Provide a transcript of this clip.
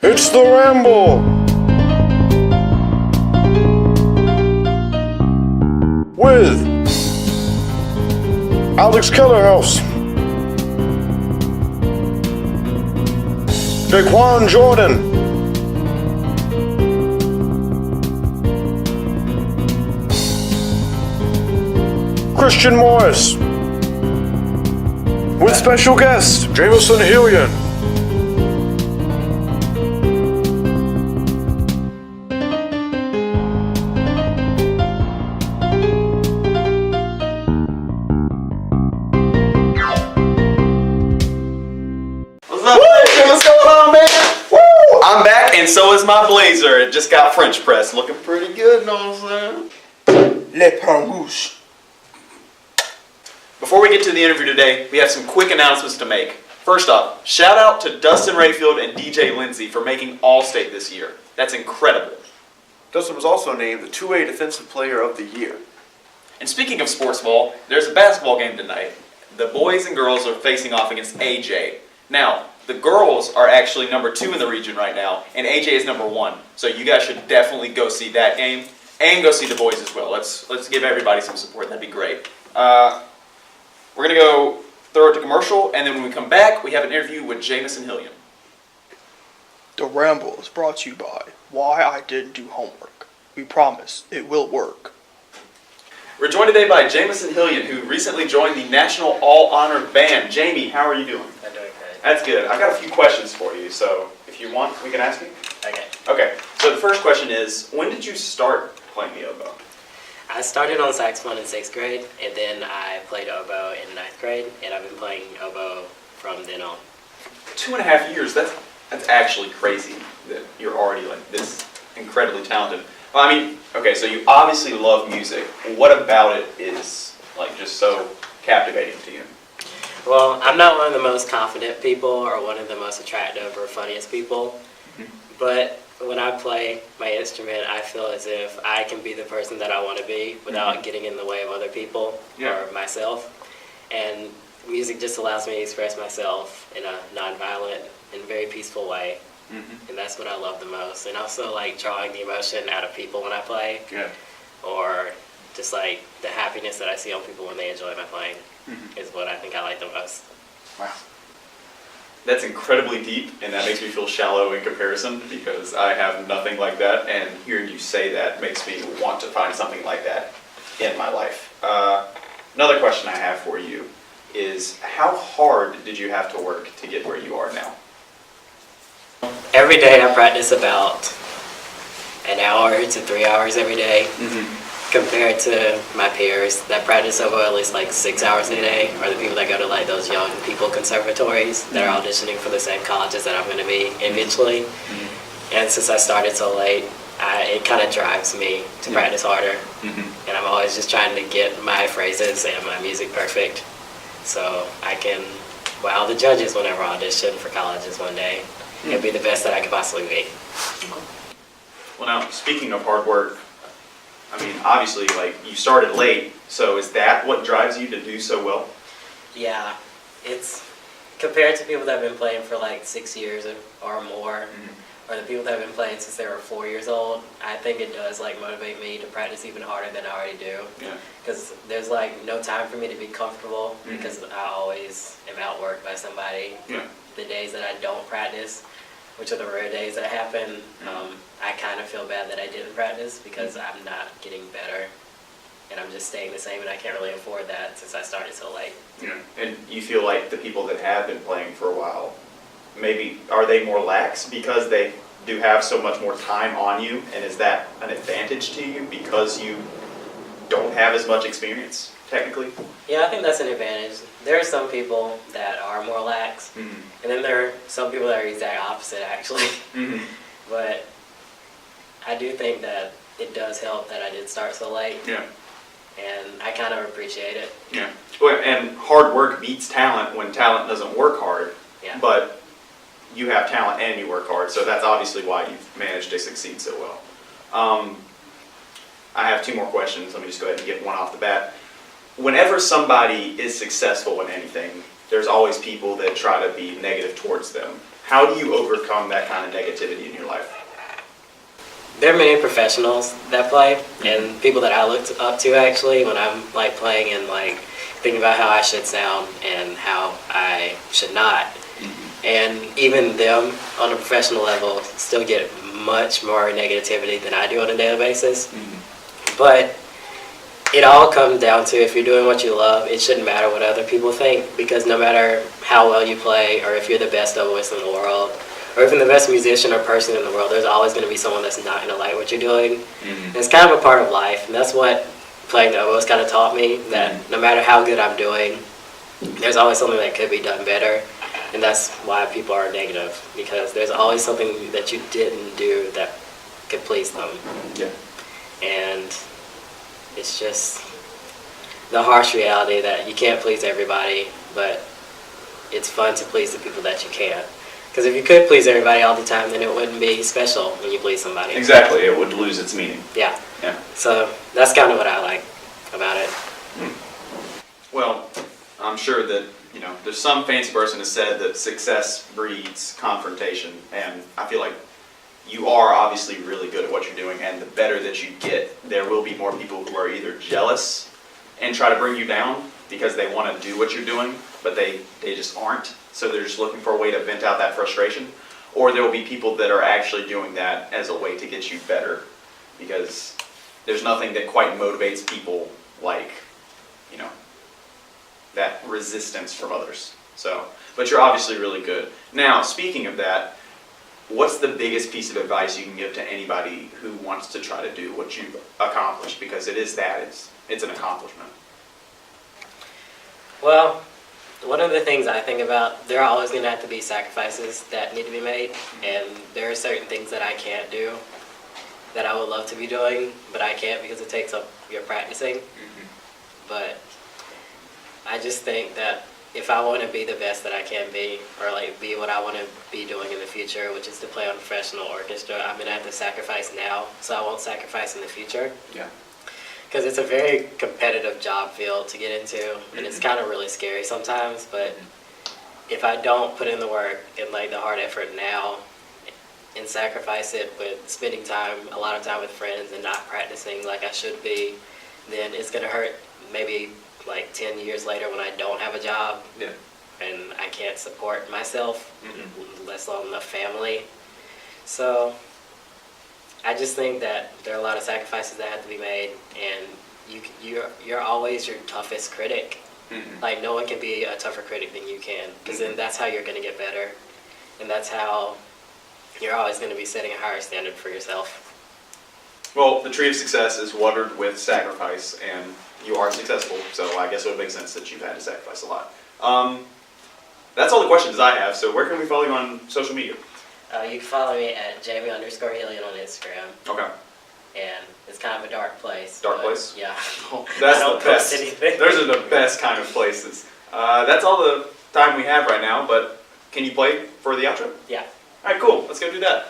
It's the Ramble with Alex Kellerhouse, Daquan Jordan, Christian Morris, with special guest Jameson Hillian. What's going on, man? Woo! I'm back, and so is my blazer. It just got French press, looking pretty good, know what I'm saying? Le Pain Rouge. Before we get to the interview today, we have some quick announcements to make. First off, shout out to Dustin Rayfield and DJ Lindsay for making All-State this year. That's incredible. Dustin was also named the 2A Defensive Player of the Year. And speaking of sports ball, there's a basketball game tonight. The boys and girls are facing off against AJ. Now, the girls are actually number 2 in the region right now, and AJ is number 1. So you guys should definitely go see that game and go see the boys as well. Let's give everybody some support. That'd be great. We're going to go throw it to commercial, and then when we come back, we have an interview with Jameson Hillian. The Ramble is brought to you by Why I Didn't Do Homework. We promise it will work. We're joined today by Jameson Hillian, who recently joined the National All-Honored Band. Jamie, how are you doing? I'm doing good. That's good. I've got a few questions for you, so if you want, we can ask you. Okay. Okay, so the first question is, when did you start playing the oboe? I started on saxophone in 6th grade, and then I played oboe in 9th grade, and I've been playing oboe from then on. 2.5 years, that's actually crazy that you're already like this incredibly talented. Well, I mean, okay, so you obviously love music. What about it is like just so captivating to you? Well, I'm not one of the most confident people or one of the most attractive or funniest people, but when I play my instrument, I feel as if I can be the person that I want to be without getting in the way of other people or myself. And music just allows me to express myself in a nonviolent and very peaceful way. And that's what I love the most. And also like drawing the emotion out of people when I play. Or just like the happiness that I see on people when they enjoy my playing is what I think I like the most. Wow. That's incredibly deep, and that makes me feel shallow in comparison because I have nothing like that, and hearing you say that makes me want to find something like that in my life. Another question I have for you is, how hard did you have to work to get where you are now? Every day I practice about an hour to 3 hours every day. Compared to my peers that practice oboe at least like 6 hours a day, or the people that go to like those young people conservatories that are auditioning for the same colleges that I'm going to be eventually. And since I started so late, it kind of drives me to practice harder. And I'm always just trying to get my phrases and my music perfect so I can wow the judges whenever I audition for colleges one day and be the best that I could possibly be. Well, now, speaking of hard work, I mean, obviously, like, you started late, so is that what drives you to do so well? Yeah, it's compared to people that have been playing for like 6 years or more, or the people that have been playing since they were 4 years old. I think it does like motivate me to practice even harder than I already do. Because there's like no time for me to be comfortable because I always am outworked by somebody. The days that I don't practice, which are the rare days that happen, I kind of feel bad that I didn't practice because I'm not getting better and I'm just staying the same, and I can't really afford that since I started so late. And you feel like the people that have been playing for a while, maybe are they more lax because they do have so much more time on you, and is that an advantage to you because you don't have as much experience technically? Yeah, I think that's an advantage. There are some people that are more lax, and then there are some people that are the exact opposite actually. But I do think that it does help that I did start so late. And I kind of appreciate it. Well, and hard work beats talent when talent doesn't work hard. But you have talent and you work hard, so that's obviously why you've managed to succeed so well. I have 2 more questions. Let me just go ahead and get one off the bat. Whenever somebody is successful in anything, there's always people that try to be negative towards them. How do you overcome that kind of negativity in your life? There are many professionals that play, and people that I looked up to actually when I'm like playing and like thinking about how I should sound and how I should not. And even them on a professional level still get much more negativity than I do on a daily basis. But it all comes down to if you're doing what you love, it shouldn't matter what other people think, because no matter how well you play or if you're the best oboist in the world or even the best musician or person in the world, there's always going to be someone that's not going to like what you're doing. And it's kind of a part of life, and that's what playing the oboes kind of taught me, that no matter how good I'm doing, there's always something that could be done better. And that's why people are negative, because there's always something that you didn't do that could please them. Yeah. And it's just the harsh reality that you can't please everybody, but it's fun to please the people that you can. Because if you could please everybody all the time, then it wouldn't be special when you please somebody. Exactly. It would lose its meaning. Yeah. Yeah. So that's kind of what I like about it. Well, I'm sure that, there's some fancy person who said that success breeds confrontation, and I feel like you are obviously really good at what you're doing, and the better that you get, there will be more people who are either jealous and try to bring you down because they want to do what you're doing, but they just aren't, so they're just looking for a way to vent out that frustration, or there will be people that are actually doing that as a way to get you better, because there's nothing that quite motivates people like, that resistance from others. So, but you're obviously really good. Now, speaking of that, what's the biggest piece of advice you can give to anybody who wants to try to do what you've accomplished? Because it's an accomplishment. Well, one of the things I think about, there are always going to have to be sacrifices that need to be made, and there are certain things that I can't do that I would love to be doing, but I can't because it takes up your practicing. But I just think that if I want to be the best that I can be, or like be what I want to be doing in the future, which is to play on a professional orchestra, I'm going to have to sacrifice now, so I won't sacrifice in the future. Yeah. Because it's a very competitive job field to get into, and it's kind of really scary sometimes, but if I don't put in the work and like the hard effort now and sacrifice it with spending a lot of time with friends and not practicing like I should be, then it's going to hurt maybe like 10 years later when I don't have a job and I can't support myself, let alone the family. So I just think that there are a lot of sacrifices that have to be made, and you're always your toughest critic. Like no one can be a tougher critic than you can, because then that's how you're going to get better, and that's how you're always going to be setting a higher standard for yourself. Well, the tree of success is watered with sacrifice, and you are successful, so I guess it would make sense that you've had to sacrifice a lot. That's all the questions I have, so where can we follow you on social media? You can follow me at Jamie_Hillian on Instagram, Okay. and it's kind of a dark place. Dark but, place? Yeah. That's I don't the best. post anything. Those are the best kind of places. That's all the time we have right now, but can you play for the outro? Yeah. All right, cool. Let's go do that.